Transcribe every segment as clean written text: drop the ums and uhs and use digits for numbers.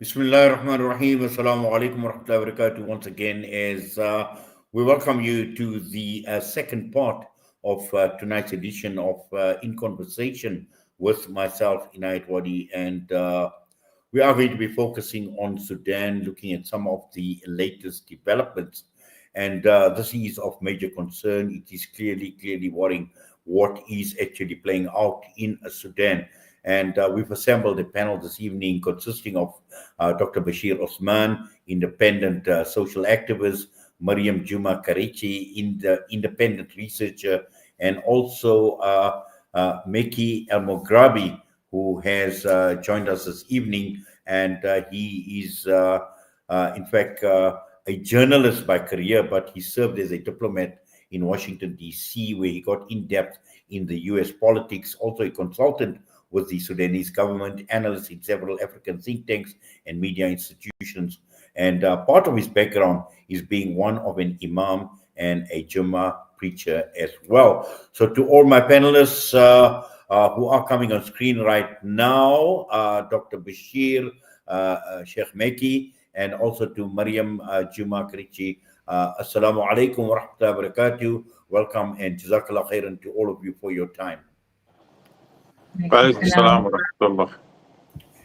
Bismillah ar-Rahman ar-Rahim. Assalamu alaikum wa rahmatullahi wa barakatuh. Once again, as we welcome you to the second part of tonight's edition of In Conversation with myself, Inayat Wadi, and we are going to be focusing on Sudan, looking at some of the latest developments. And this is of major concern. It is clearly worrying what is actually playing out in Sudan. And we've assembled a panel this evening consisting of Dr. Bashir Osman, independent social activist, Mariam Jooma-Çarikci, independent researcher, and also Mekki Elmograbi, who has joined us this evening. And he is, in fact, a journalist by career, but he served as a diplomat in Washington, D.C., where he got in depth in the U.S. politics, also a consultant with the Sudanese government, analyst in several African think tanks and media institutions. And part of his background is being one of an imam and a Jummah preacher as well. So to all my panelists who are coming on screen right now, Dr. Bashir, Sheikh Mekki, and also to Mariam Jooma-Çarikci. Assalamu alaikum wa rahmatullahi wa barakatuh. Welcome and jazakallah khairan to all of you for your time. Alaikum salam wa rahmatullah.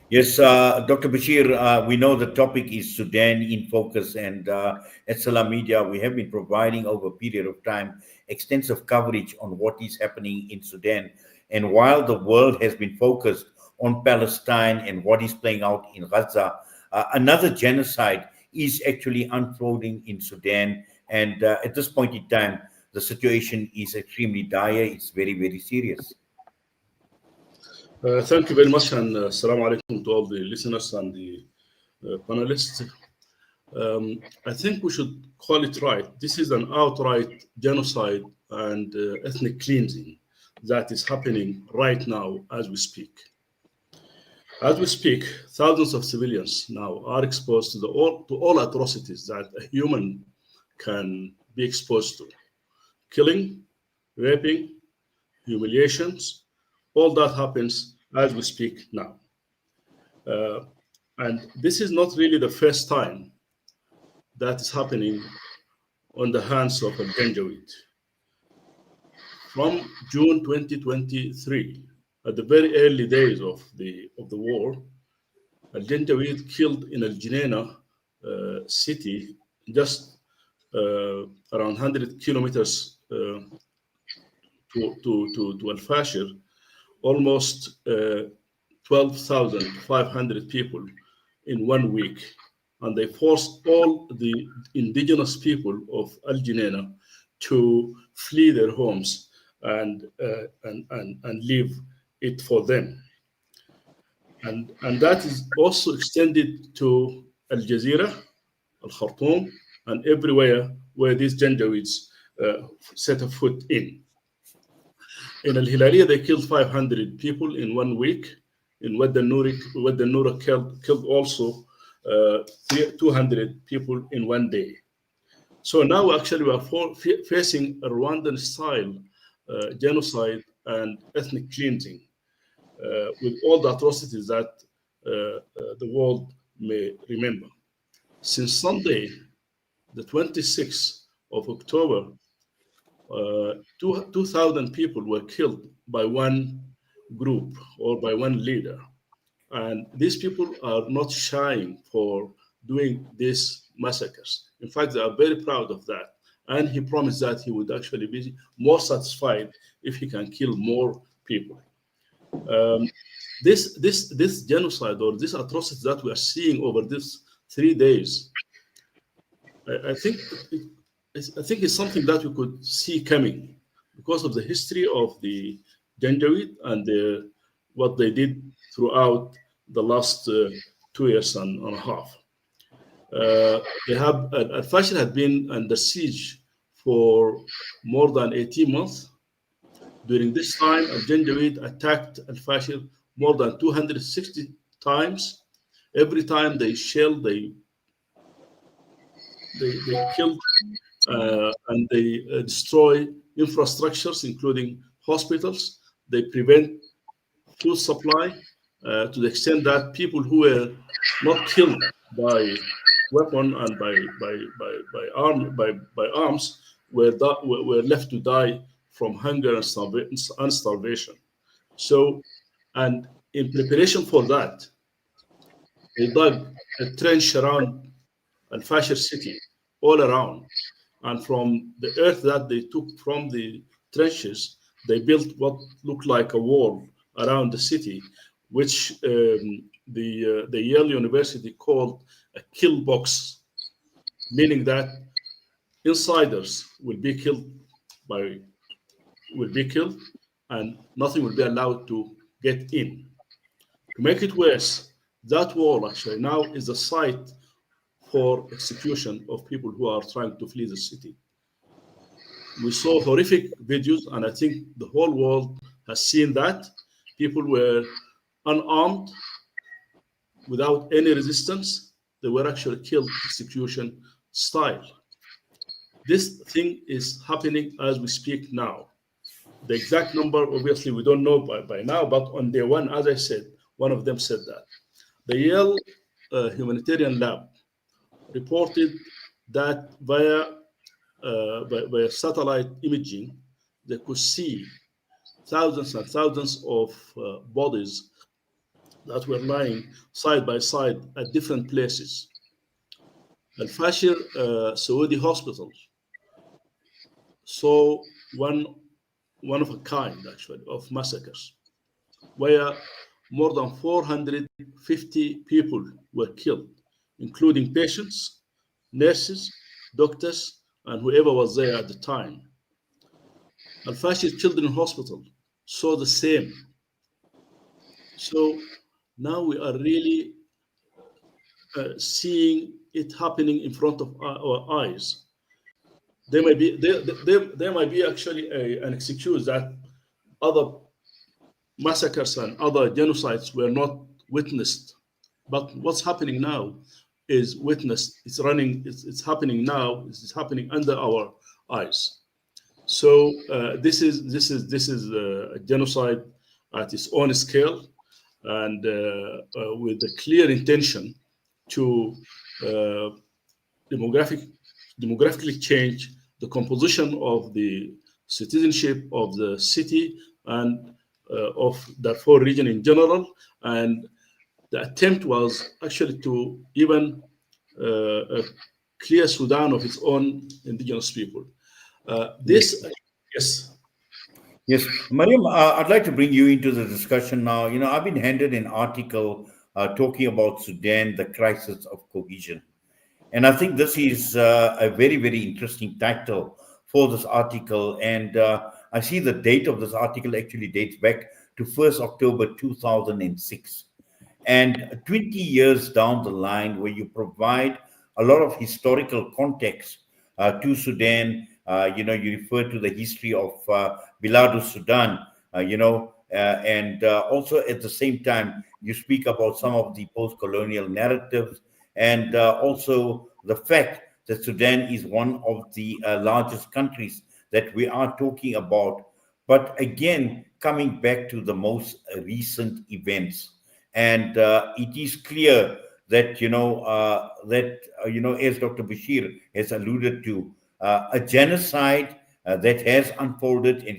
Yes, Dr. Bashir, we know the topic is Sudan in focus, and at Salam Media, we have been providing over a period of time extensive coverage on what is happening in Sudan. And while the world has been focused on Palestine and what is playing out in Gaza, another genocide is actually unfolding in Sudan. And at this point in time, the situation is extremely dire. It's very serious. Thank you very much, and assalamu alaikum to all the listeners and the panelists. I think we should call it right. This is an outright genocide and ethnic cleansing that is happening right now as we speak. As we speak, thousands of civilians now are exposed to all atrocities that a human can be exposed to. Killing, raping, humiliations, all that happens as we speak now. And this is not really the first time that is happening on the hands of a Janjaweed. From June 2023, at the very early days of the war, a Janjaweed killed in Al Junaina city, just around 100 kilometers to Al Fashir, almost 12,500 people in 1 week. And they forced all the indigenous people of Al Junaina to flee their homes and leave it for them. And that is also extended to Al Jazeera, Al Khartoum, and everywhere where these Janjaweeds set a foot in. In Al Hilaliya, they killed 500 people in 1 week. In Wad al Noura killed also 200 people in 1 day. So now actually we are facing a Rwandan-style genocide and ethnic cleansing with all the atrocities that the world may remember. Since Sunday, the 26th of October, 2,000 people were killed by one group or by one leader. And these people are not shying for doing these massacres. In fact, they are very proud of that. And he promised that he would actually be more satisfied if he can kill more people. This genocide or this atrocity that we are seeing over these 3 days, I think it's something that we could see coming because of the history of the Janjaweed and what they did throughout the last 2 years and a half. Al-Fashir had been under siege for more than 18 months. During this time, Al-Janjaweed attacked Al-Fashir more than 260 times. Every time they shelled, they killed and they destroy infrastructures, including hospitals. They prevent food supply, to the extent that people who were not killed by weapon and by arms were left to die from hunger and starvation. So, and in preparation for that, they dug a trench around Al-Fashir city, all around. And from the earth that they took from the trenches, they built what looked like a wall around the city, which the Yale University called a kill box, meaning that insiders will be killed and nothing will be allowed to get in. To make it worse, that wall actually now is a site for execution of people who are trying to flee the city. We saw horrific videos, and I think the whole world has seen that. People were unarmed, without any resistance. They were actually killed execution style. This thing is happening as we speak now. The exact number, obviously, we don't know by now, but on day one, as I said, one of them said that. The Yale Humanitarian Lab reported that via satellite imaging, they could see thousands and thousands of bodies that were lying side by side at different places. Al-Fashir Saudi hospital saw one of a kind, actually, of massacres, where more than 450 people were killed, including patients, nurses, doctors, and whoever was there at the time. Al-Fashir Children's Hospital saw the same. So now we are really seeing it happening in front of our eyes. There might be actually an excuse that other massacres and other genocides were not witnessed, but what's happening now is witnessed. It's happening now. It's happening under our eyes. So this is a genocide at its own scale, and with a clear intention to demographically change the composition of the citizenship of the city and of the Darfur region in general. And the attempt was actually to even clear Sudan of its own indigenous people. Yes. Yes, Mariam, I'd like to bring you into the discussion now. You know, I've been handed an article talking about Sudan, the crisis of cohesion. And I think this is a very, very interesting title for this article. And I see the date of this article actually dates back to 1st October 2006. And 20 years down the line, where you provide a lot of historical context to Sudan. You refer to the history of Biladu Sudan, and also at the same time, you speak about some of the post-colonial narratives, and also the fact that Sudan is one of the largest countries that we are talking about. But again, coming back to the most recent events, and it is clear that, as Dr. Bashir has alluded to, a genocide that has unfolded, and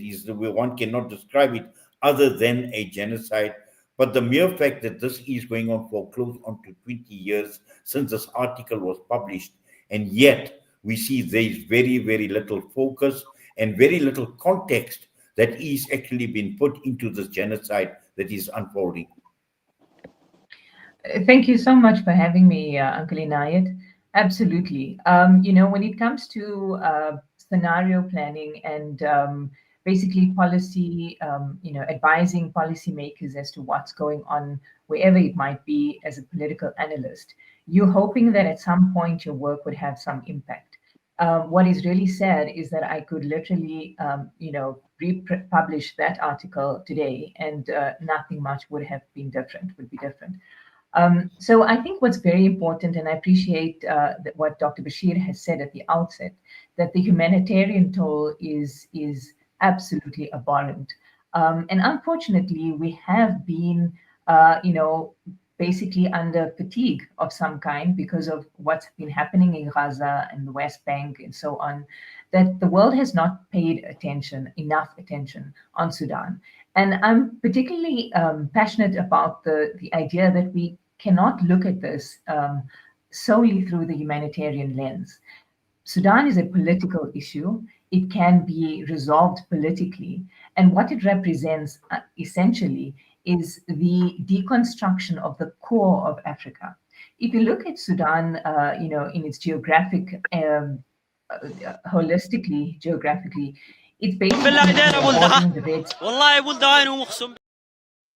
one cannot describe it other than a genocide. But the mere fact that this is going on for close on to 20 years since this article was published, and yet we see there's very, very little focus and very little context that is actually being put into this genocide that is unfolding. Thank you so much for having me, Uncle Inayat. Absolutely. When it comes to scenario planning and basically policy, advising policymakers as to what's going on wherever it might be as a political analyst, you're hoping that at some point your work would have some impact. What is really sad is that I could literally, republish that article today and nothing much would be different. So I think what's very important, and I appreciate what Dr. Bashir has said at the outset, that the humanitarian toll is absolutely abhorrent. And unfortunately, we have been basically under fatigue of some kind because of what's been happening in Gaza and the West Bank and so on, that the world has not paid enough attention on Sudan. And I'm particularly passionate about the idea that we cannot look at this solely through the humanitarian lens. Sudan is a political issue. It can be resolved politically. And what it represents essentially is the deconstruction of the core of Africa. If you look at Sudan, in its geographically, it's basically the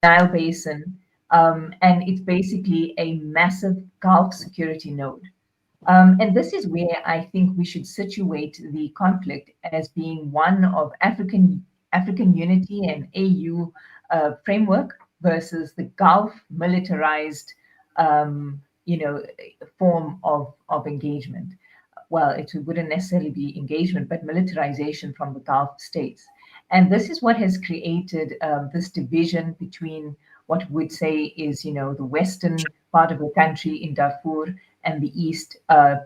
Nile Basin, and it's basically a massive Gulf security node. And this is where I think we should situate the conflict as being one of African unity and AU framework versus the Gulf militarized, form of engagement. Well, it wouldn't necessarily be engagement, but militarization from the Gulf states. And this is what has created this division between what would say is, the western part of the country in Darfur and the east,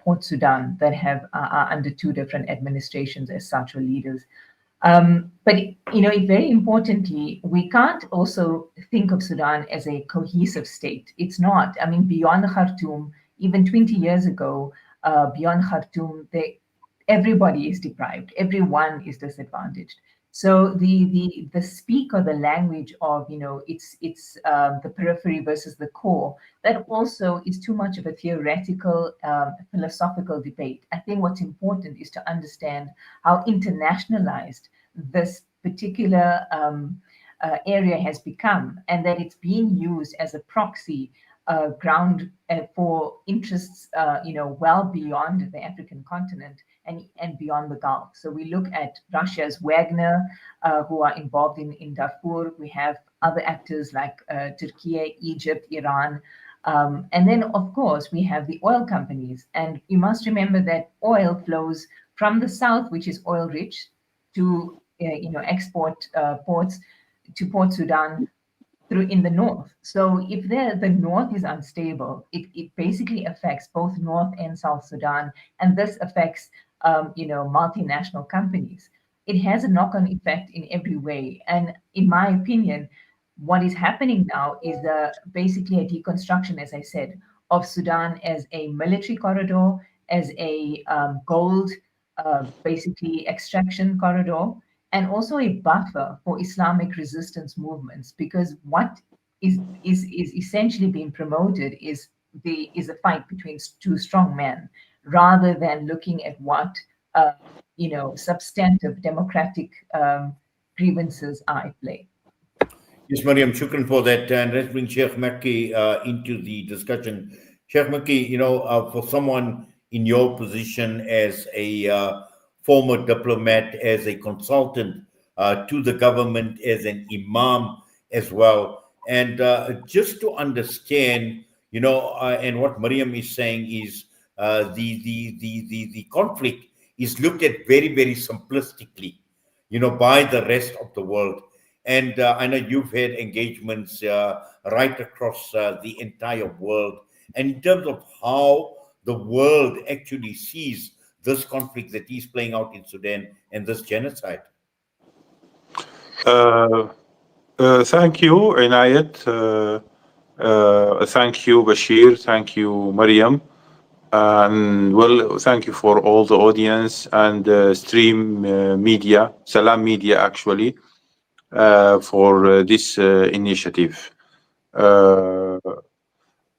Port Sudan, that are under two different administrations as such, or leaders. But very importantly, we can't also think of Sudan as a cohesive state. It's not. I mean, beyond Khartoum, even 20 years ago, beyond Khartoum, everybody is deprived. Everyone is disadvantaged. So the speak or the language of it's the periphery versus the core, that also is too much of a theoretical philosophical debate. I think what's important is to understand how internationalized this particular area has become, and that it's being used as a proxy ground for interests well beyond the African continent and beyond the Gulf. So we look at Russia's Wagner, who are involved in Darfur. We have other actors like Turkey, Egypt, Iran. And then, of course, we have the oil companies. And you must remember that oil flows from the south, which is oil rich, to export ports to Port Sudan through in the north. So if the north is unstable, it basically affects both North and South Sudan. And this affects multinational companies. It has a knock-on effect in every way. And in my opinion, what is happening now is basically a deconstruction, as I said, of Sudan as a military corridor, as a gold basically extraction corridor, and also a buffer for Islamic resistance movements, because what is essentially being promoted is a fight between two strong men, rather than looking at what substantive democratic grievances are at play. Yes, Mariam, shukran for that. And let's bring Sheikh Mekki into the discussion. Sheikh Mekki, for someone in your position as a former diplomat, as a consultant to the government, as an imam as well, and just to understand, and what Mariam is saying is the conflict is looked at very, very simplistically, by the rest of the world. And I know you've had engagements right across the entire world. And in terms of how the world actually sees this conflict that is playing out in Sudan and this genocide. Thank you, Inayat. Thank you, Bashir. Thank you, Mariam. And thank you for all the audience and stream media, Salam Media, actually, for this initiative.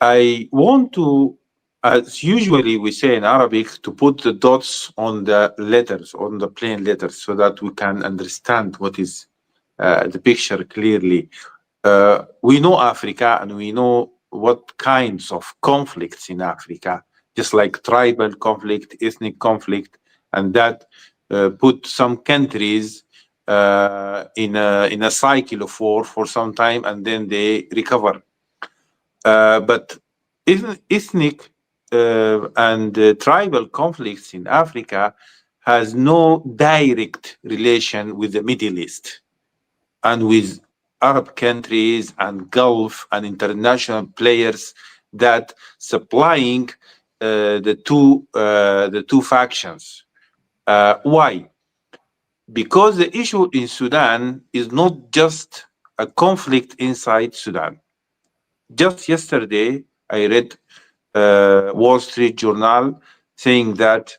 I want to, as usually we say in Arabic, to put the dots on the letters, on the plain letters, so that we can understand what is the picture clearly. We know Africa, and we know what kinds of conflicts in Africa, just like tribal conflict, ethnic conflict, and that put some countries in a cycle of war for some time, and then they recover. But ethnic and tribal conflicts in Africa has no direct relation with the Middle East and with Arab countries and Gulf and international players that supplying the two factions. Why? Because the issue in Sudan is not just a conflict inside Sudan. Just yesterday, I read Wall Street Journal saying that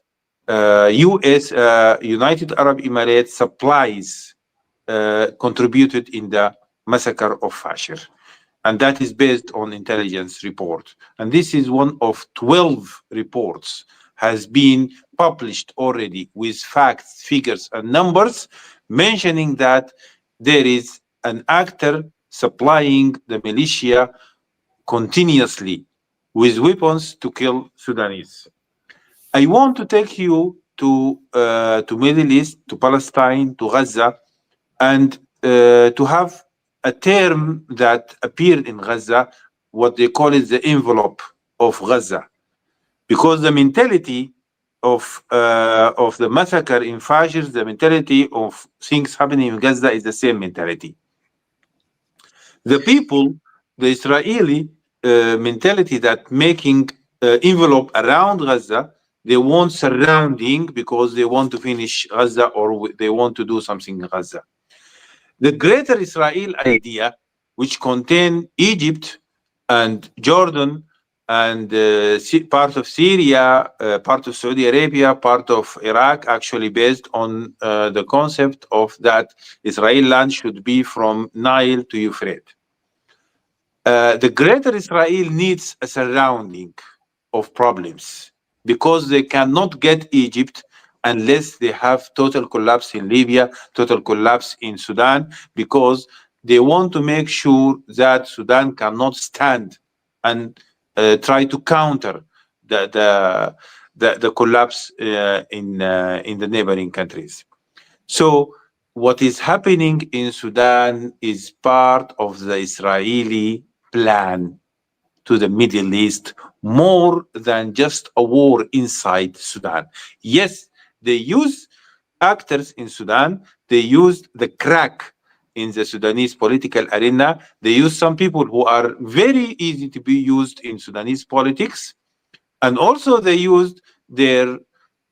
U.S. United Arab Emirates supplies contributed in the massacre of Bashir. And that is based on intelligence report. And this is one of 12 reports has been published already with facts, figures, and numbers mentioning that there is an actor supplying the militia continuously with weapons to kill Sudanese. I want to take you to Middle East, to Palestine, to Gaza, and to have a term that appeared in Gaza, what they call it the envelope of Gaza, because the mentality of the massacre in Fashir, the mentality of things happening in Gaza is the same mentality. The people, the Israeli mentality that making envelope around Gaza, they want surrounding because they want to finish Gaza or they want to do something in Gaza. The greater Israel idea, which contain Egypt and Jordan and part of Syria, part of Saudi Arabia, part of Iraq, actually based on the concept of that Israel land should be from Nile to Euphrates. The greater Israel needs a surrounding of problems because they cannot get Egypt unless they have total collapse in Libya, total collapse in Sudan, because they want to make sure that Sudan cannot stand and try to counter the collapse in the neighboring countries. So what is happening in Sudan is part of the Israeli plan to the Middle East more than just a war inside Sudan. Yes, they use actors in Sudan. They used the crack in the Sudanese political arena. They use some people who are very easy to be used in Sudanese politics. And also they used their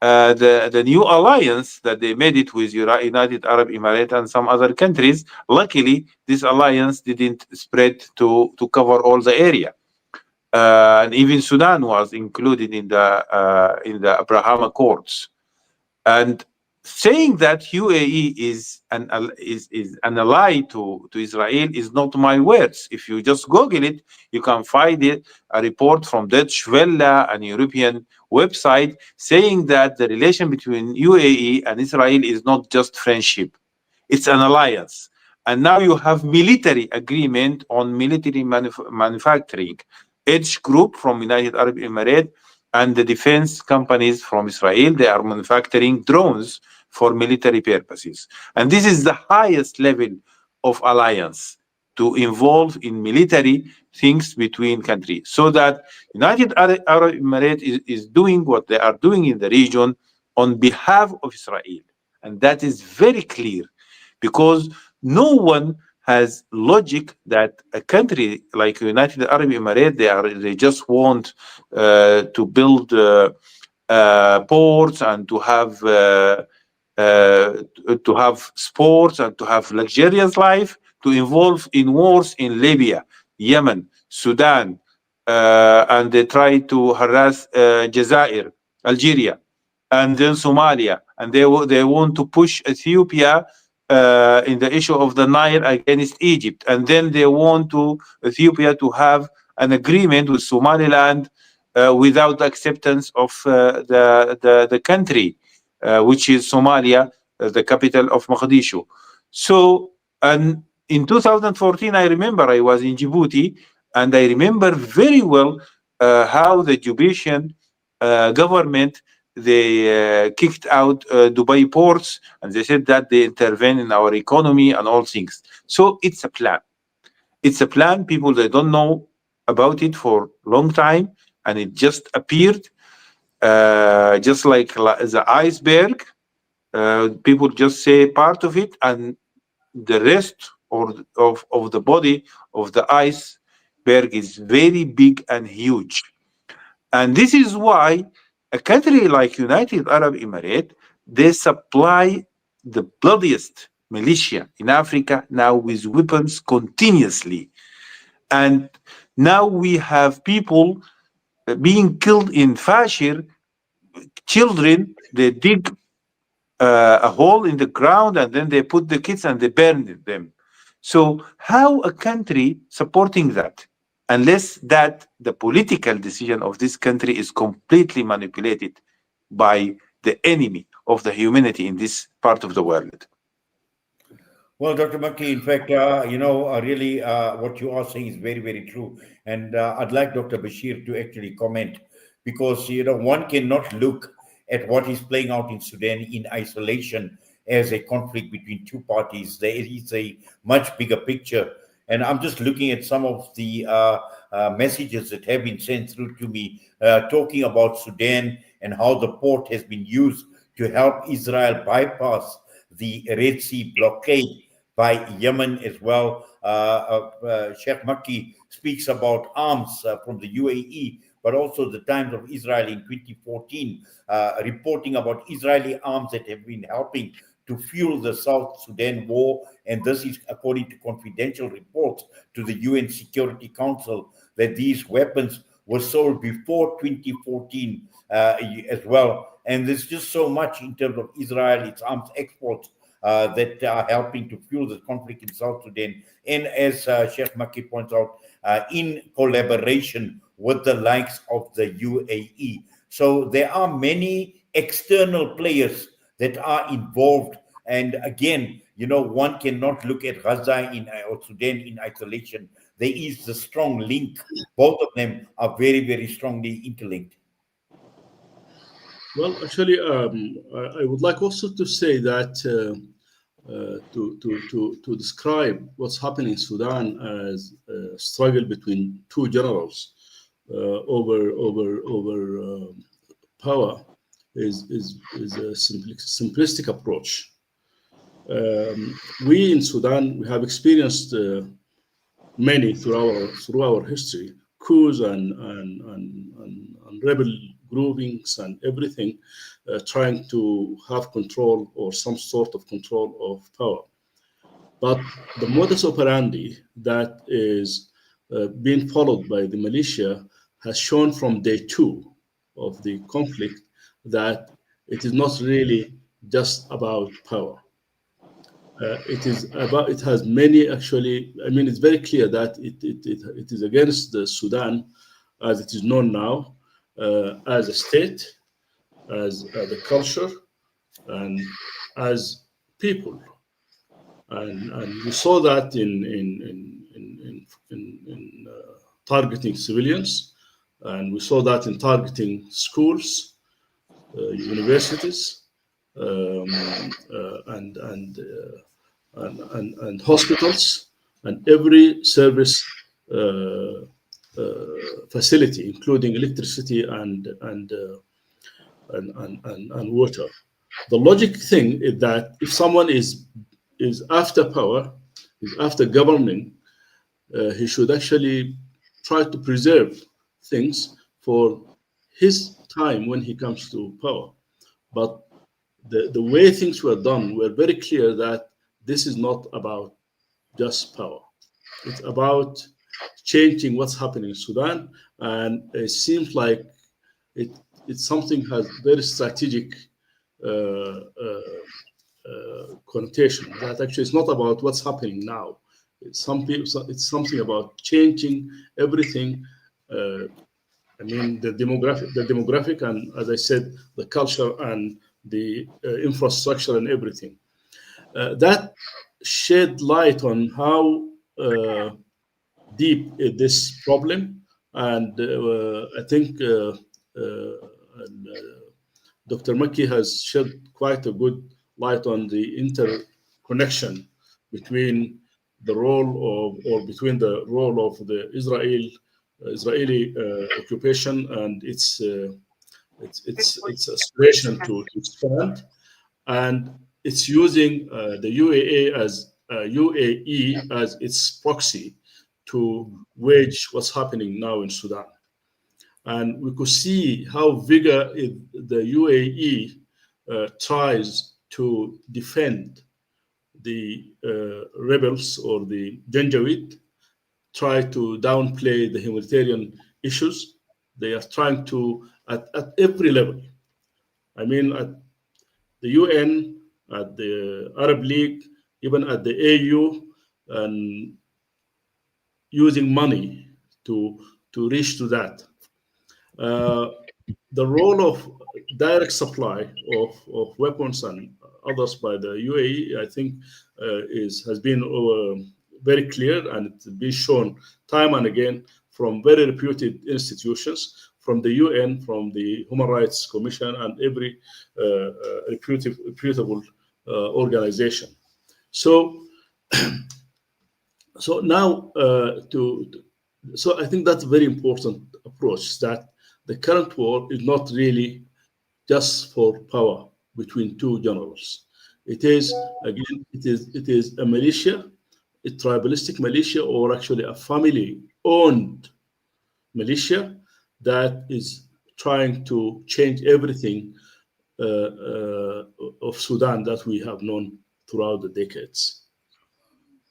the new alliance that they made it with United Arab Emirates and some other countries. Luckily, this alliance didn't spread to cover all the area. And even Sudan was included in the Abraham Accords. And saying that UAE is an ally to Israel is not my words. If you just Google it, you can find it, a report from Deutsche Welle, an European website, saying that the relation between UAE and Israel is not just friendship, it's an alliance. And now you have military agreement on military manufacturing. Edge Group from United Arab Emirates and the defense companies from Israel, they are manufacturing drones for military purposes. And this is the highest level of alliance to involve in military things between countries. So that United Arab Emirates is doing what they are doing in the region on behalf of Israel. And that is very clear because no one has logic that a country like United Arab Emirates, they just want to build ports and to have sports and to have luxurious life, to involve in wars in Libya, Yemen, Sudan, and they try to harass Jazair, Algeria, and then Somalia, and they want to push Ethiopia in the issue of the Nile against Egypt, and then they want Ethiopia to have an agreement with Somaliland without acceptance of the country, which is Somalia, the capital of Mogadishu. So, and in 2014, I remember I was in Djibouti, and I remember very well how the Djiboutian government, they kicked out Dubai ports, and they said that they intervene in our economy and all things. So it's a plan. It's a plan. People, they don't know about it for a long time, and it just appeared just like the iceberg. People just say part of it, and the rest of the body of the iceberg is very big and huge. And this is why a country like United Arab Emirates, they supply the bloodiest militia in Africa now with weapons continuously. And now we have people being killed in Bashir, children, they dig a hole in the ground and then they put the kids and they burn them. So how a country supporting that, unless that the political decision of this country is completely manipulated by the enemy of the humanity in this part of the world? Well, Dr. Mekki, in fact, really what you are saying is very, very true. And I'd like Dr. Bashir to actually comment because, one cannot look at what is playing out in Sudan in isolation as a conflict between two parties. There is a much bigger picture. And I'm just looking at some of the messages that have been sent through to me, talking about Sudan and how the port has been used to help Israel bypass the Red Sea blockade by Yemen as well. Sheikh Mekki speaks about arms from the UAE, but also the Times of Israel in 2014, reporting about Israeli arms that have been helping to fuel the South Sudan war. And this is according to confidential reports to the UN Security Council, that these weapons were sold before 2014 as well. And there's just so much in terms of Israel, its arms exports, that are helping to fuel the conflict in South Sudan. And as Sheikh Mekki points out, in collaboration with the likes of the UAE. So there are many external players that are involved. And again, one cannot look at Gaza or Sudan in isolation. There is the strong link. Both of them are very, very strongly interlinked. Well, actually, I would like also to say that to describe what's happening in Sudan as a struggle between two generals over power is a simplistic approach. We in Sudan, we have experienced many through our history, coups and rebel groupings and everything, trying to have control or some sort of control of power. But the modus operandi that is being followed by the militia has shown from day two of the conflict that it is not really just about power. It has many, actually, I mean, it's very clear that it is against the Sudan as it is known now, as a state, as the culture, and as people. And we saw that in targeting civilians, and we saw that in targeting schools, universities, and hospitals, and every service facility, including electricity and water. The logic thing is that if someone is after power, is after governing, he should actually try to preserve things for his time when he comes to power. But the way things were done were very clear that this is not about just power. It's about changing what's happening in Sudan, and it seems like it's something has very strategic connotation. That actually it's not about what's happening now. It's something about changing everything. I mean, the demographic, and as I said, the culture and the infrastructure and everything. That shed light on how deep is this problem, and I think Dr. Mekki has shed quite a good light on the interconnection between the role of the Israeli occupation and its aspiration to expand, and it's using the UAE UAE as its proxy to wage what's happening now in Sudan. And we could see how vigor the UAE tries to defend the rebels or the Janjaweed, try to downplay the humanitarian issues. They are trying to, at every level, I mean, at the UN, at the Arab League, even at the AU, and using money to reach to that. The role of direct supply of weapons and others by the UAE, I think, has been very clear, and it's been shown time and again from very reputed institutions, from the UN, from the Human Rights Commission, and every reputable organization. So, now so I think that's a very important approach, that the current war is not really just for power between two generals. It is, again, it is a militia, a tribalistic militia, or actually a family-owned militia that is trying to change everything of Sudan that we have known throughout the decades.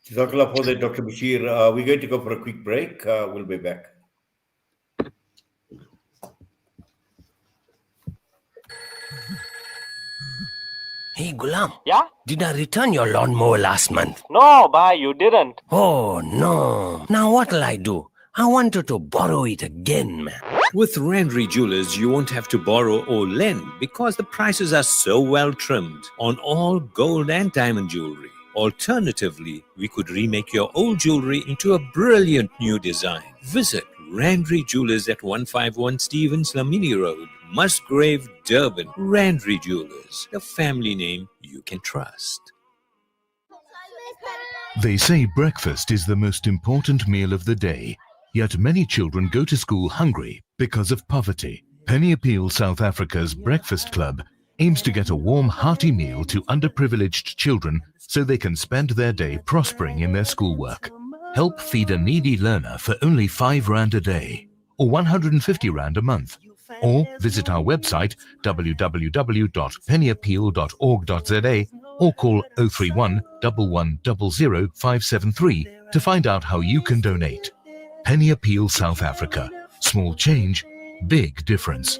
Jazakallah for that, Dr. Bashir. We're going to go for a quick break. We'll be back. Hey, Gulam. Yeah? Did I return your lawnmower last month? No, bhai, you didn't. Oh, no. Now what'll I do? I wanted to borrow it again, man. With Randry Jewelers, you won't have to borrow or lend because the prices are so well trimmed on all gold and diamond jewelry. Alternatively, we could remake your old jewelry into a brilliant new design. Visit Randry Jewelers at 151 Stevens Lamini Road, Musgrave, Durban. Randry Jewelers, the family name you can trust. They say breakfast is the most important meal of the day, yet many children go to school hungry because of poverty. Penny Appeal South Africa's Breakfast Club aims to get a warm, hearty meal to underprivileged children so they can spend their day prospering in their schoolwork. Help feed a needy learner for only 5 Rand a day, or 150 Rand a month. Or visit our website www.pennyappeal.org.za or call 031 1100 573 to find out how you can donate. Penny Appeal South Africa. Small change, big difference.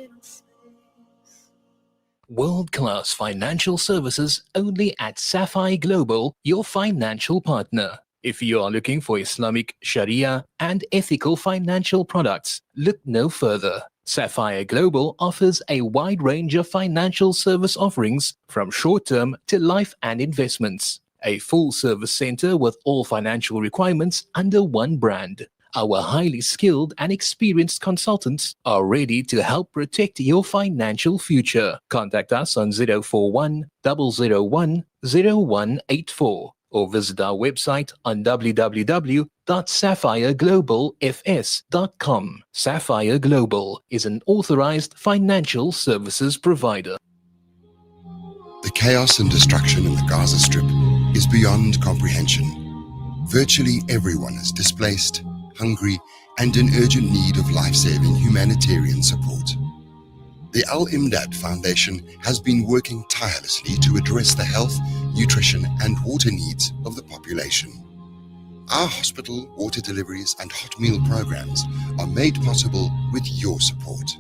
World-class financial services only at Sapphire Global, your financial partner. If you are looking for Islamic, Sharia, and ethical financial products, look no further. Sapphire Global offers a wide range of financial service offerings from short-term to life and investments. A full-service center with all financial requirements under one brand. Our highly skilled and experienced consultants are ready to help protect your financial future. Contact us on 041 001 0184 or visit our website on www.sapphireglobalfs.com. Sapphire Global is an authorized financial services provider. The chaos and destruction in the Gaza Strip is beyond comprehension. Virtually everyone is displaced, hungry, and in urgent need of life-saving humanitarian support. The Al-Imdad Foundation has been working tirelessly to address the health, nutrition, and water needs of the population. Our hospital, water deliveries, and hot meal programs are made possible with your support.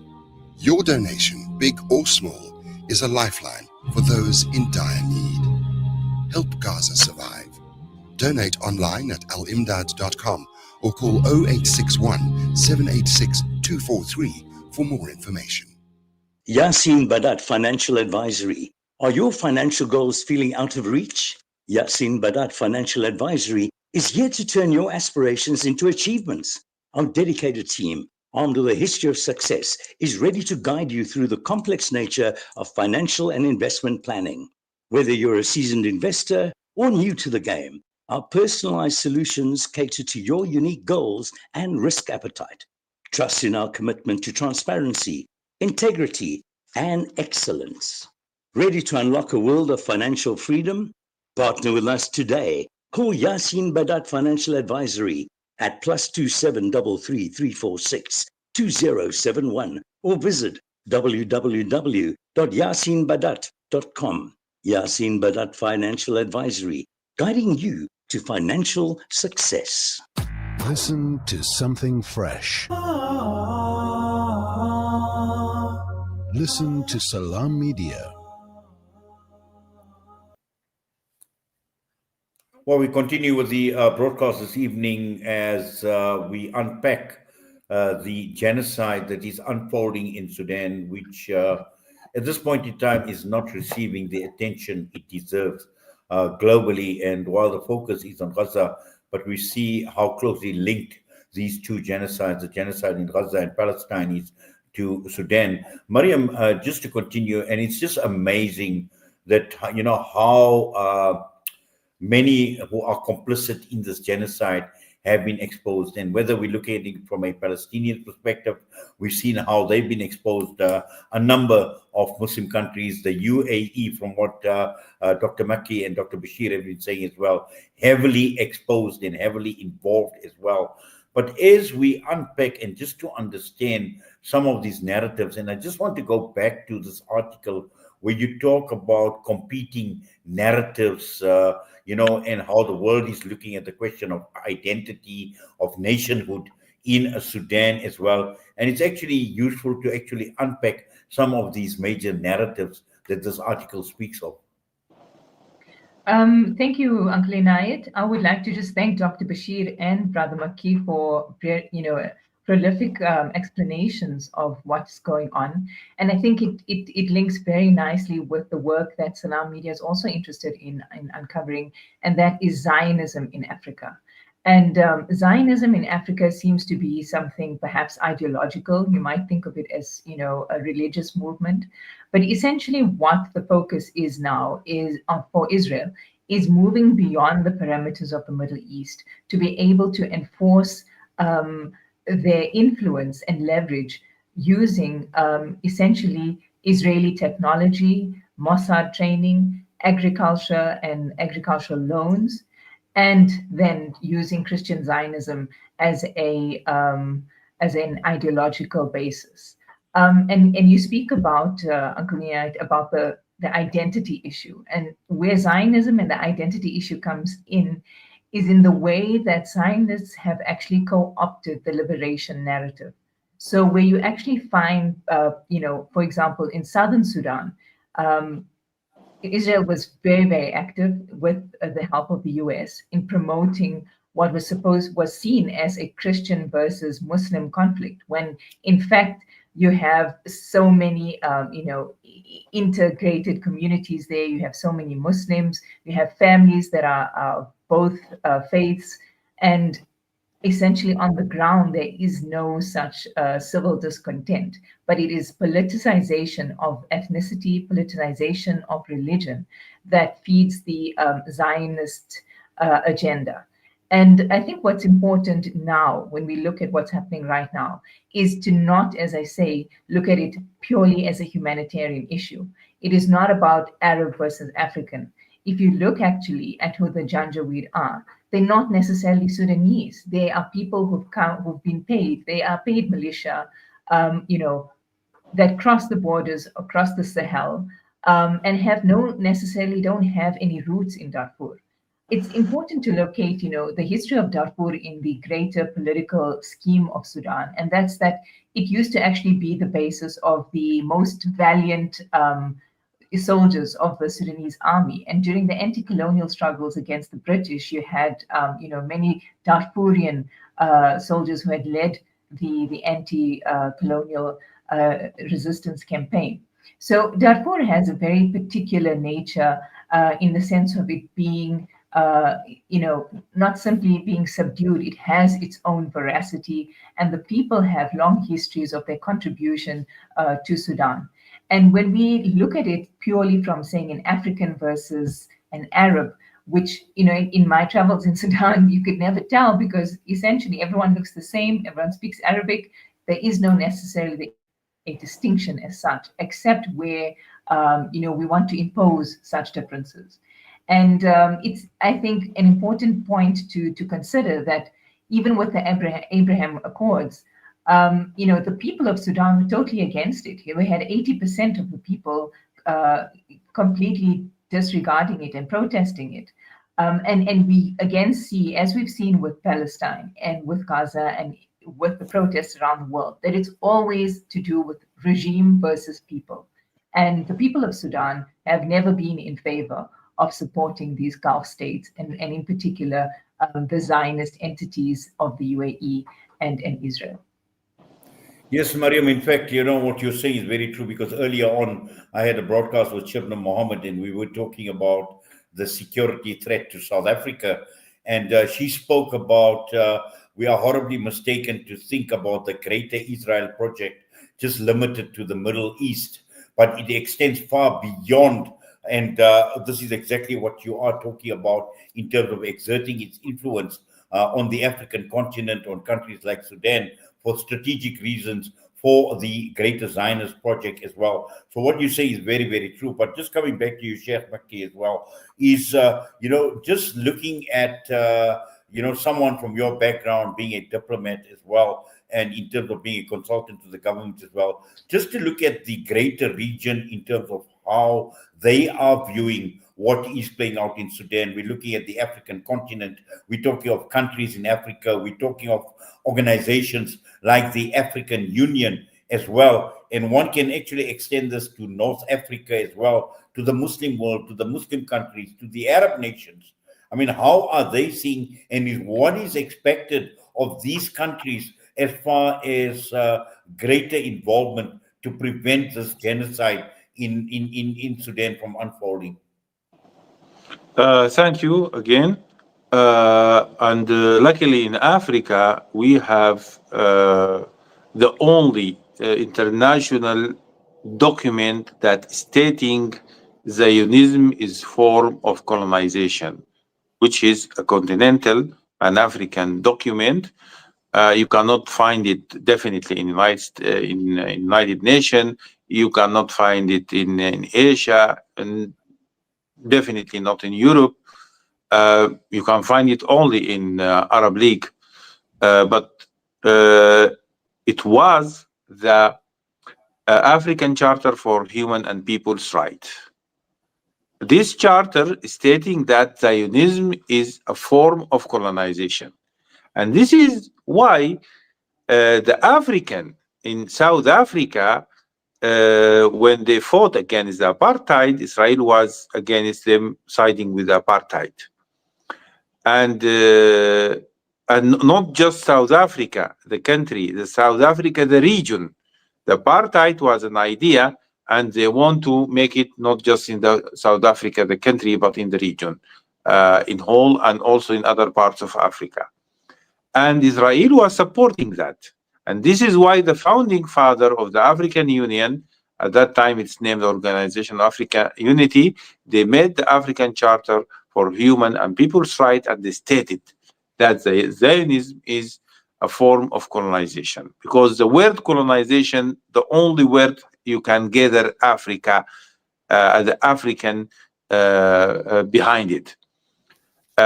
Your donation, big or small, is a lifeline for those in dire need. Help Gaza survive. Donate online at alimdad.com or call 0861 786 243 for more information. Yasin Badat Financial Advisory. Are your financial goals feeling out of reach? Yasin Badat Financial Advisory is here to turn your aspirations into achievements. Our dedicated team, armed with a history of success, is ready to guide you through the complex nature of financial and investment planning. Whether you're a seasoned investor or new to the game, our personalized solutions cater to your unique goals and risk appetite. Trust in our commitment to transparency, integrity, and excellence. Ready to unlock a world of financial freedom? Partner with us today Call Yasin Badat Financial Advisory at +27 33 346 2071 or visit www.yasinbadat.com. Yasin Badat Financial Advisory, guiding you to financial success. Listen to something fresh. Listen to Salam Media. Well, we continue with the broadcast this evening as we unpack the genocide that is unfolding in Sudan, which at this point in time is not receiving the attention it deserves globally. And while the focus is on Gaza, but we see how closely linked these two genocides, the genocide in Gaza and Palestine, is to Sudan. Mariam, just to continue, and it's just amazing that, you know, how many who are complicit in this genocide have been exposed. And whether we look at it from a Palestinian perspective, we've seen how they've been exposed. A number of Muslim countries, the UAE, from what Dr. Mekki and Dr. Bashir have been saying as well, heavily exposed and heavily involved as well. But as we unpack and just to understand some of these narratives, and I just want to go back to this article where you talk about competing narratives, you know, and how the world is looking at the question of identity, of nationhood in Sudan as well. And it's actually useful to actually unpack some of these major narratives that this article speaks of. Thank you, Uncle Inayat. I would like to just thank Dr. Bashir and Brother Mekki for, you know, prolific explanations of what's going on. And I think it links very nicely with the work that Salam Media is also interested in uncovering, and that is Zionism in Africa. And Zionism in Africa seems to be something perhaps ideological. You might think of it as, you know, a religious movement. But essentially what the focus is now is for Israel is moving beyond the parameters of the Middle East to be able to enforce their influence and leverage using essentially Israeli technology, Mossad training, agriculture and agricultural loans, and then using Christian Zionism as an ideological basis. And you speak about, Uncle Niyat, about the identity issue, and where Zionism and the identity issue comes in is in the way that Zionists have actually co-opted the liberation narrative. So where you actually find, you know, for example, in southern Sudan, Israel was very, very active with the help of the US in promoting what was seen as a Christian versus Muslim conflict, when in fact you have so many, you know, integrated communities there. You have so many Muslims, you have families that are both faiths, and essentially on the ground there is no such civil discontent, but it is politicization of ethnicity, politicization of religion that feeds the Zionist agenda. And I think what's important now, when we look at what's happening right now, is to not, as I say, look at it purely as a humanitarian issue. It is not about Arab versus African. If you look actually at who the Janjaweed are, they're not necessarily Sudanese. They are people who've been paid. They are paid militia, you know, that cross the borders across the Sahel, and don't have any roots in Darfur. It's important to locate, you know, the history of Darfur in the greater political scheme of Sudan, and that's that it used to actually be the basis of the most valiant soldiers of the Sudanese army. And during the anti-colonial struggles against the British, you had, you know, many Darfurian soldiers who had led the anti-colonial resistance campaign. So Darfur has a very particular nature in the sense of it being, you know, not simply being subdued. It has its own veracity, and the people have long histories of their contribution to Sudan. And when we look at it purely from saying an African versus an Arab, which, you know, in my travels in Sudan, you could never tell, because essentially everyone looks the same, everyone speaks Arabic. There is no necessarily a distinction as such, except where, you know, we want to impose such differences. And it's, I think, an important point to consider that even with the Abraham Accords, the people of Sudan were totally against it. We had 80% of the people completely disregarding it and protesting it. And we again see, as we've seen with Palestine and with Gaza and with the protests around the world, that it's always to do with regime versus people. And the people of Sudan have never been in favor of supporting these Gulf states, and in particular, the Zionist entities of the UAE and Israel. Yes, Mariam, in fact, what you're saying is very true, because earlier on I had a broadcast with Shibna Mohammed and we were talking about the security threat to South Africa. And she spoke about we are horribly mistaken to think about the Greater Israel Project just limited to the Middle East, but it extends far beyond. And this is exactly what you are talking about in terms of exerting its influence on the African continent, on countries like Sudan, for strategic reasons, for the Greater Zionist Project as well. So what you say is very, very true. But just coming back to you, Sheikh Mekki, as well, is, just looking at, someone from your background being a diplomat as well, and in terms of being a consultant to the government as well, just to look at the greater region in terms of how they are viewing what is playing out in Sudan. We're looking at the African continent. We're talking of countries in Africa. We're talking of organizations like the African Union as well. And one can actually extend this to North Africa as well, to the Muslim world, to the Muslim countries, to the Arab nations. I mean, how are they seeing, and what is expected of these countries as far as greater involvement to prevent this genocide in Sudan from unfolding? Thank you again. And luckily in Africa, we have the only international document that stating Zionism is form of colonization, which is a continental Pan-African document. You cannot find it definitely in United Nations. You cannot find it in Asia, and definitely not in Europe. You can find it only in Arab League. But it was the African Charter for Human and People's Rights. This charter is stating that Zionism is a form of colonization. And this is why the African in South Africa, when they fought against the apartheid, Israel was against them, siding with the apartheid. And not just South Africa, the country, the South Africa, the region. The apartheid was an idea, and they want to make it not just in the South Africa, the country, but in the region, in whole, and also in other parts of Africa. And Israel was supporting that. And this is why the founding father of the African Union, at that time it's named the Organization of African Unity, they made the African Charter for Human and People's Rights, and they stated that Zionism is a form of colonization. Because the word colonization, the only word you can gather Africa, the African behind it.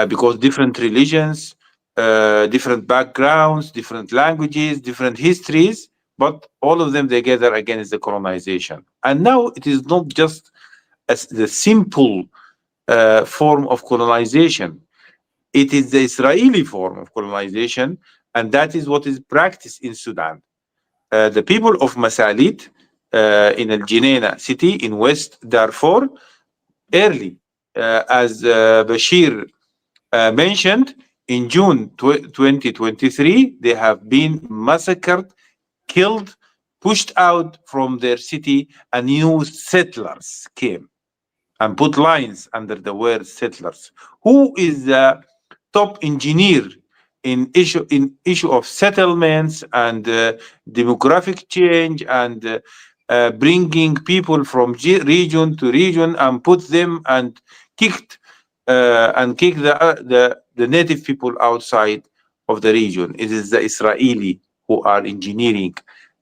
Because different religions, different backgrounds, different languages, different histories, but all of them together against the colonization. And now it is not just as the simple form of colonization. It is the Israeli form of colonization, and that is what is practiced in Sudan. The people of Masalit in Al Jineina city in West Darfur, early, as Bashir mentioned, in June 2023, they have been massacred, killed, pushed out from their city, and new settlers came and put lines under the word settlers. Who is the top engineer in issue of settlements and demographic change and bringing people from region to region and put them and kick the native people outside of the region? It is the Israeli who are engineering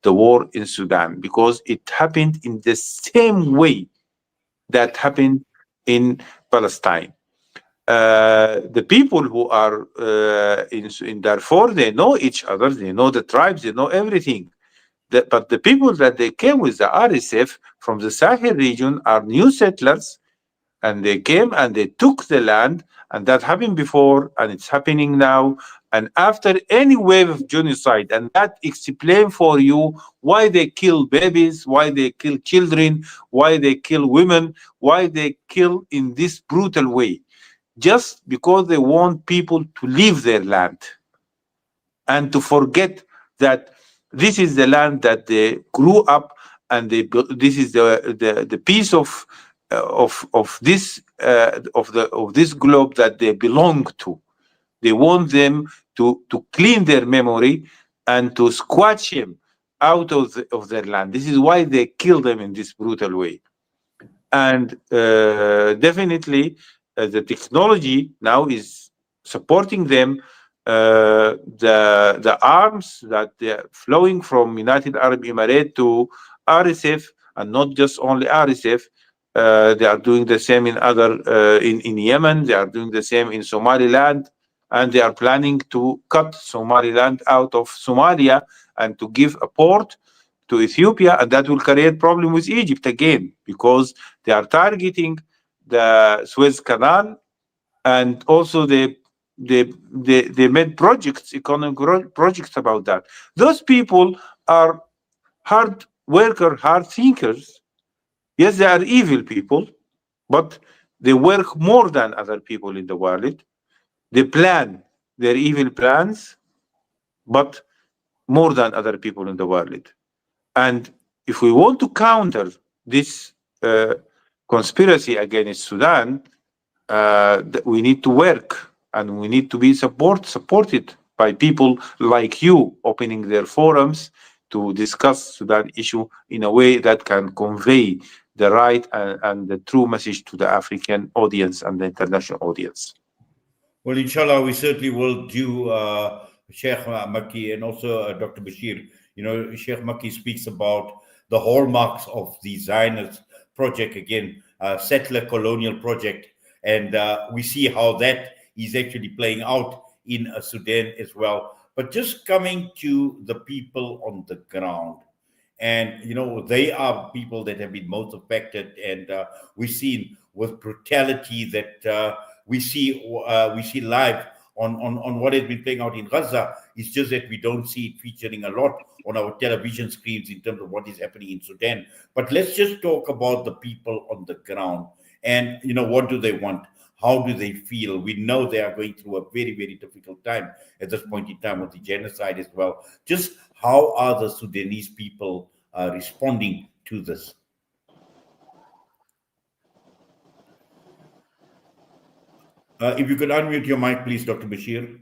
the war in Sudan, because it happened in the same way that happened in Palestine. The people who are in Darfur, they know each other, they know the tribes, they know everything. But the people that they came with the RSF from the Sahel region are new settlers, and they came and they took the land, and that happened before, and it's happening now. And after any wave of genocide, and that explain for you why they kill babies, why they kill children, why they kill women, why they kill in this brutal way, just because they want people to leave their land and to forget that this is the land that they grew up, and this is the piece of this of this globe that they belong to. They want them to clean their memory and to squash him out of their land. This is why they kill them in this brutal way. And definitely the technology now is supporting them. The arms that they're flowing from United Arab Emirates to RSF, and not just only RSF, they are doing the same in other in Yemen. They are doing the same in Somaliland, and they are planning to cut Somaliland out of Somalia and to give a port to Ethiopia, and that will create problem with Egypt again, because they are targeting the Suez Canal, and also they made projects, economic projects about that. Those people are hard worker, hard thinkers. Yes, they are evil people, but they work more than other people in the world. They plan their evil plans, but more than other people in the world. And if we want to counter this conspiracy against Sudan, we need to work, and we need to be supported by people like you, opening their forums to discuss Sudan issue in a way that can convey the right and the true message to the African audience and the international audience. Well, inshallah, we certainly will do, Sheikh Mekki, and also Dr. Bashir. You know, Sheikh Mekki speaks about the hallmarks of the Zionist project, again, settler colonial project. And we see how that is actually playing out in Sudan as well. But just coming to the people on the ground, and you know, they are people that have been most affected, and we've seen with brutality that we see live on what has been playing out in Gaza. It's just that we don't see it featuring a lot on our television screens in terms of what is happening in Sudan. But let's just talk about the people on the ground, and you know, what do they want? How do they feel? We know they are going through a very, very difficult time at this point in time with the genocide as well. Just how are the Sudanese people responding to this? If you could unmute your mic, please, Dr. Bashir.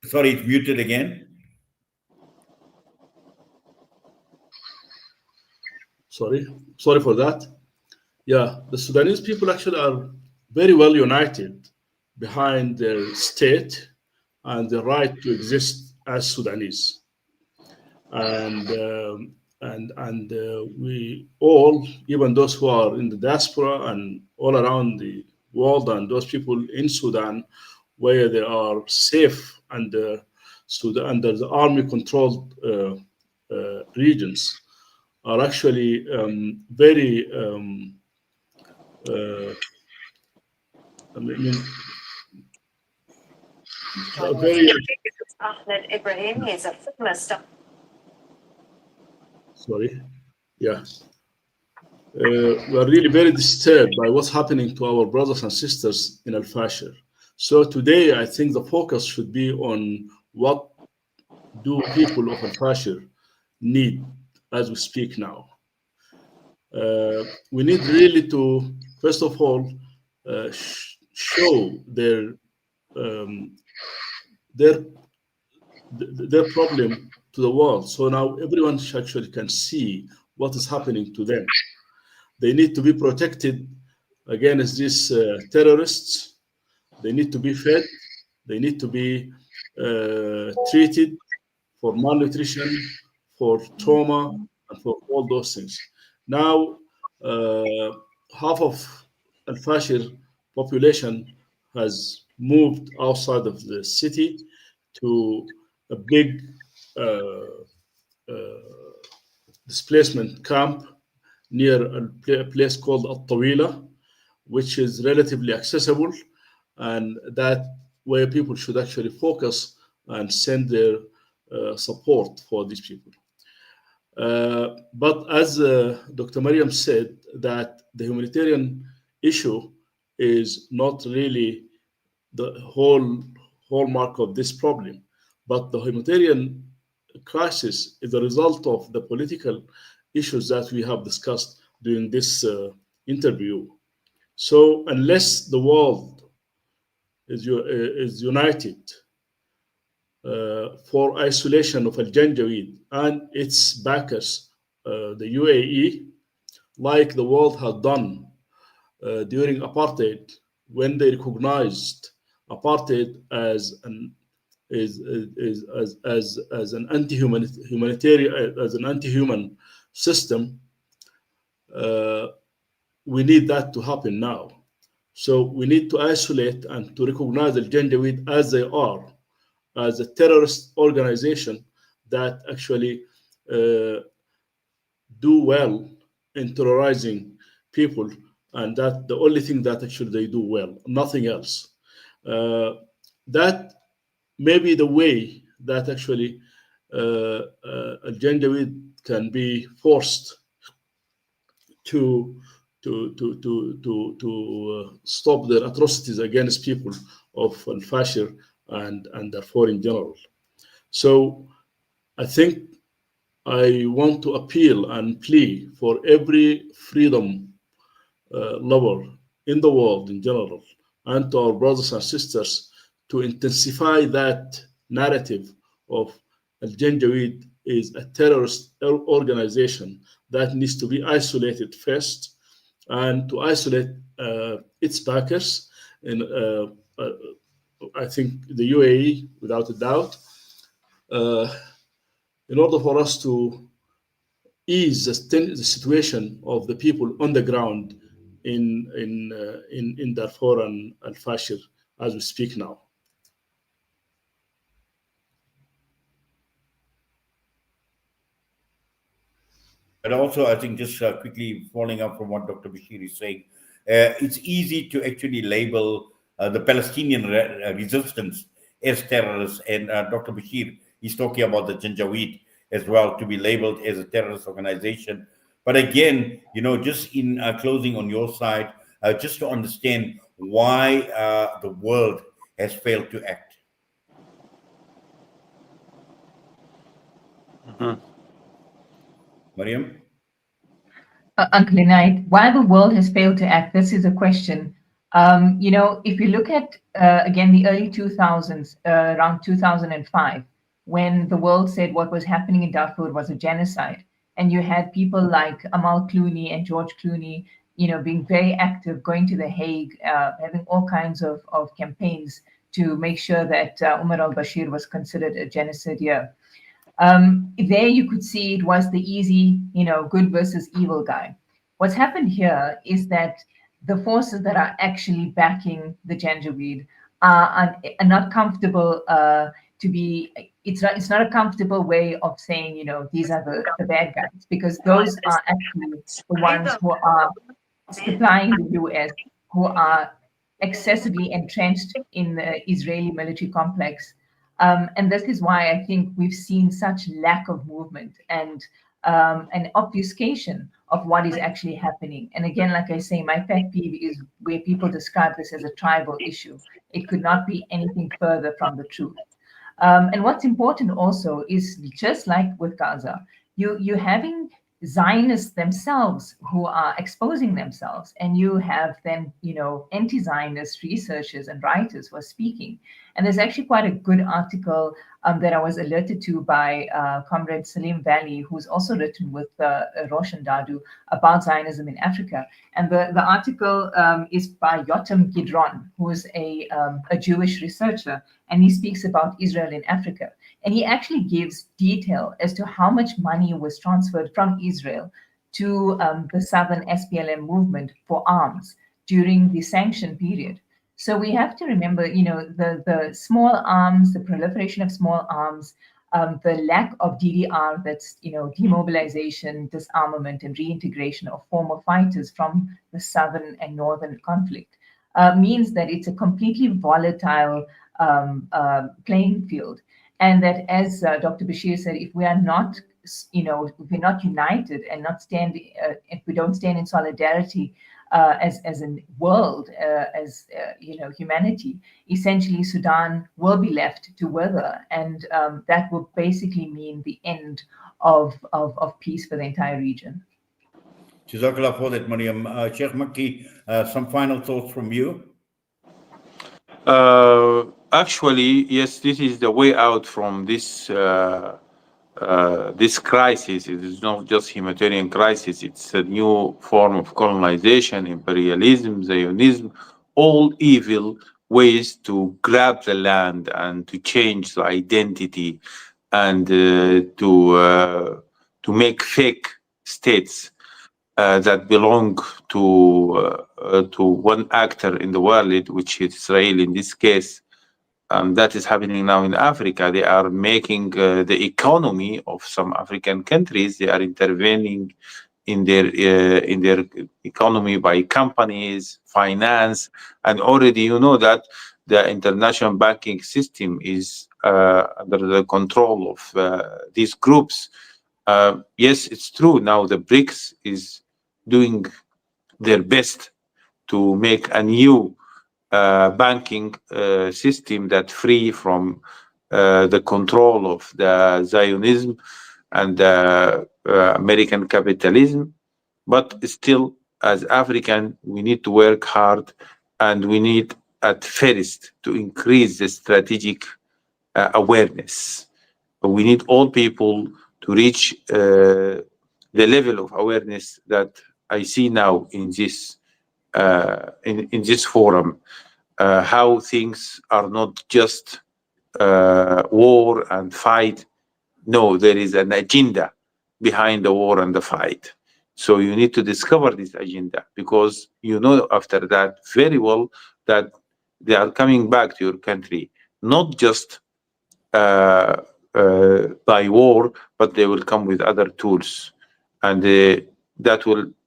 Sorry, it's muted again. Sorry for that. Yeah, the Sudanese people actually are very well united behind their state and the right to exist as Sudanese. And we all, even those who are in the diaspora and all around the world, and those people in Sudan where they are safe under the army-controlled regions, are actually very sorry. Yeah. We are really very disturbed by what's happening to our brothers and sisters in Al-Fashir. So today, I think the focus should be on what do people of Al-Fashir need as we speak now. We need really to, first of all, show their problem to the world. So now everyone actually can see what is happening to them. They need to be protected against these terrorists. They need to be fed. They need to be treated for malnutrition, for trauma, and for all those things. Now, half of Al-Fashir population has moved outside of the city to a big displacement camp near a place called Al-Tawila, which is relatively accessible, and that where people should actually focus and send their support for these people. But as Dr. Mariam said, that the humanitarian issue is not really the hallmark of this problem, but the humanitarian crisis is a result of the political issues that we have discussed during this interview. So unless the world is united for isolation of Al-Janjaweed and its backers, the UAE, like the world had done during apartheid, when they recognized apartheid as an anti-human system, we need that to happen now. So we need to isolate and to recognize Al-Janjaweed as they are, as a terrorist organization that actually do well in terrorizing people, and that the only thing that actually they do well, nothing else. That may be the way that actually Al-Janjaweed can be forced to stop their atrocities against people of Al-Fashir and Darfur in general. So I think I want to appeal and plea for every freedom lover in the world in general, and to our brothers and sisters, to intensify that narrative of Al-Janjaweed is a terrorist organization that needs to be isolated first, and to isolate its backers. In I think the UAE, without a doubt, in order for us to ease the situation of the people on the ground in Darfur and Al-Fashir as we speak now. And also, I think just quickly following up from what Dr. Bashir is saying, it's easy to actually label the Palestinian resistance as terrorists. And Dr. Bashir is talking about the Janjaweed as well, to be labeled as a terrorist organization. But again, just in closing on your side, just to understand why the world has failed to act. Mariam? Uncle Inayat, why the world has failed to act, this is a question. If you look at, again, the early 2000s, around 2005, when the world said what was happening in Darfur was a genocide, and you had people like Amal Clooney and George Clooney, being very active, going to The Hague, having all kinds of campaigns to make sure that Umar al-Bashir was considered a genocidaire. There you could see it was the easy, good versus evil guy. What's happened here is that the forces that are actually backing the Janjaweed are not comfortable to be. It's not a comfortable way of saying, these are the bad guys, because those are actually the ones who are supplying the US, who are excessively entrenched in the Israeli military complex. And this is why I think we've seen such lack of movement and an obfuscation of what is actually happening. And again, like I say, my pet peeve is where people describe this as a tribal issue. It could not be anything further from the truth. And what's important also is, just like with Gaza, you're having Zionists themselves who are exposing themselves, and you have then, anti-Zionist researchers and writers who are speaking. And there's actually quite a good article that I was alerted to by Comrade Salim Valley, who's also written with Roshan Dadu about Zionism in Africa. And the article is by Yotam Gidron, who is a Jewish researcher, and he speaks about Israel in Africa. And he actually gives detail as to how much money was transferred from Israel to the Southern SPLM movement for arms during the sanction period. So we have to remember, the small arms, the proliferation of small arms, the lack of DDR, that's, demobilization, disarmament, and reintegration of former fighters from the southern and northern conflict, means that it's a completely volatile playing field. And that, as Dr. Bashir said, if we are not, if we're not united and not standing, if we don't stand in solidarity as a world, as humanity, essentially Sudan will be left to wither, and that will basically mean the end of peace for the entire region. Jazakallah for that, Mariam. Sheikh Mekki, some final thoughts from you? Actually, yes, this is the way out from this this crisis. It is not just humanitarian crisis. It's a new form of colonization, imperialism, Zionism, all evil ways to grab the land and to change the identity and to make fake states that belong to one actor in the world, which is Israel in this case. That is happening now in Africa. They are making the economy of some African countries. They are intervening in their economy by companies, finance, and already you know that the international banking system is under the control of these groups. Yes, it's true. Now the BRICS is doing their best to make a new banking system that free from the control of the Zionism and American capitalism. But still, as African, we need to work hard, and we need at first to increase the strategic awareness. We need all people to reach the level of awareness that I see now in this in this forum, how things are not just war and fight. No, there is an agenda behind the war and the fight. So you need to discover this agenda, because you know after that very well that they are coming back to your country, not just by war, but they will come with other tools, and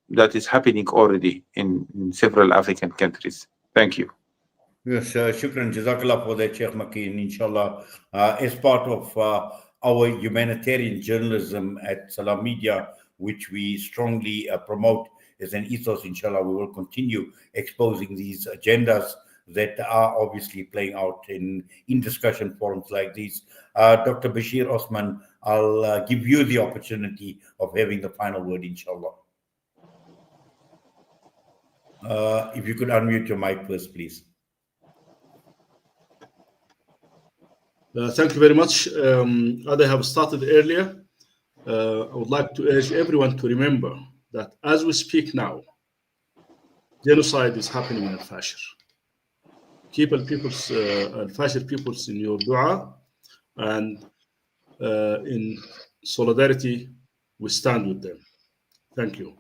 that is happening already in several African countries. Thank you. Yes, shukran, jazakallah for that, Sheikh Mekki, and inshallah, as part of our humanitarian journalism at Salam Media, which we strongly promote as an ethos, inshallah, we will continue exposing these agendas that are obviously playing out in discussion forums like these. Dr. Bashir Osman, I'll give you the opportunity of having the final word, inshallah. If you could unmute your mic first, please. Thank you very much. As I have started earlier, I would like to urge everyone to remember that as we speak now, genocide is happening in Al-Fashir. Keep Al-Fashir peoples in your dua, and in solidarity, we stand with them. Thank you.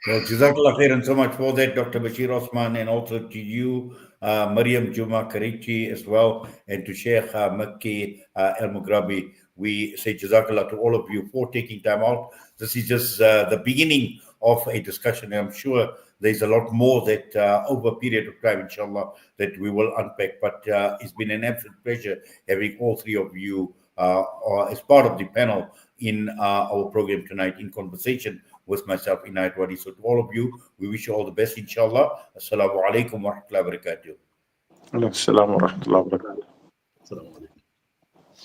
Well, Jazakallah khairan so much for that, Dr. Bashir Osman, and also to you, Mariam Jooma-Çarikci as well, and to Sheikh Mekki Elmograbi. We say Jazakallah to all of you for taking time out. This is just the beginning of a discussion. I'm sure there's a lot more that over a period of time, inshallah, that we will unpack. But it's been an absolute pleasure having all three of you as part of the panel in our program tonight, in conversation with myself, Inayat Wadi. So to all of you, we wish you all the best, inshallah. Assalamu alaikum wa rahmatullahi wa barakatuh. Assalamu alaikum wa barakatuh.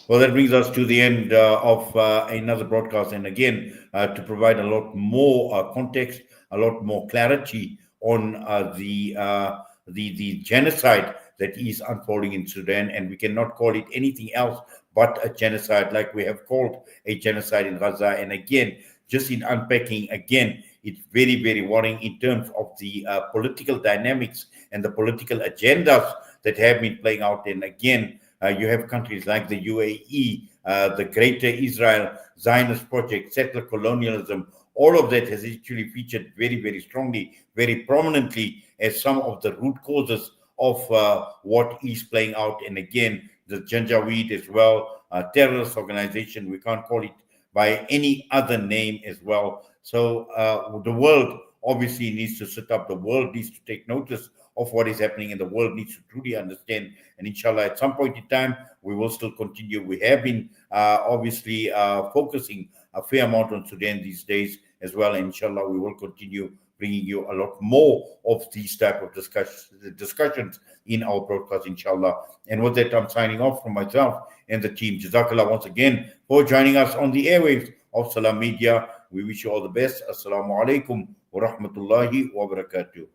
Well, that brings us to the end of another broadcast. And again, to provide a lot more context, a lot more clarity on the genocide that is unfolding in Sudan. And we cannot call it anything else but a genocide, like we have called a genocide in Gaza. And again, just in unpacking, again, it's very, very worrying in terms of the political dynamics and the political agendas that have been playing out. And again, you have countries like the UAE the Greater Israel Zionist Project, settler colonialism, all of that has actually featured very, very strongly, very prominently as some of the root causes of what is playing out. And again, the Janjaweed as well, a terrorist organization, we can't call it by any other name as well. So the world obviously needs to sit up, the world needs to take notice of what is happening, and the world needs to truly understand. And inshallah, at some point in time, we will still continue. We have been obviously focusing a fair amount on Sudan these days as well. And inshallah, we will continue bringing you a lot more of these type of discussions in our broadcast, inshallah. And with that, I'm signing off from myself and the team. Jazakallah once again for joining us on the airwaves of Salam Media. We wish you all the best. Assalamu alaikum wa rahmatullahi wa barakatuh.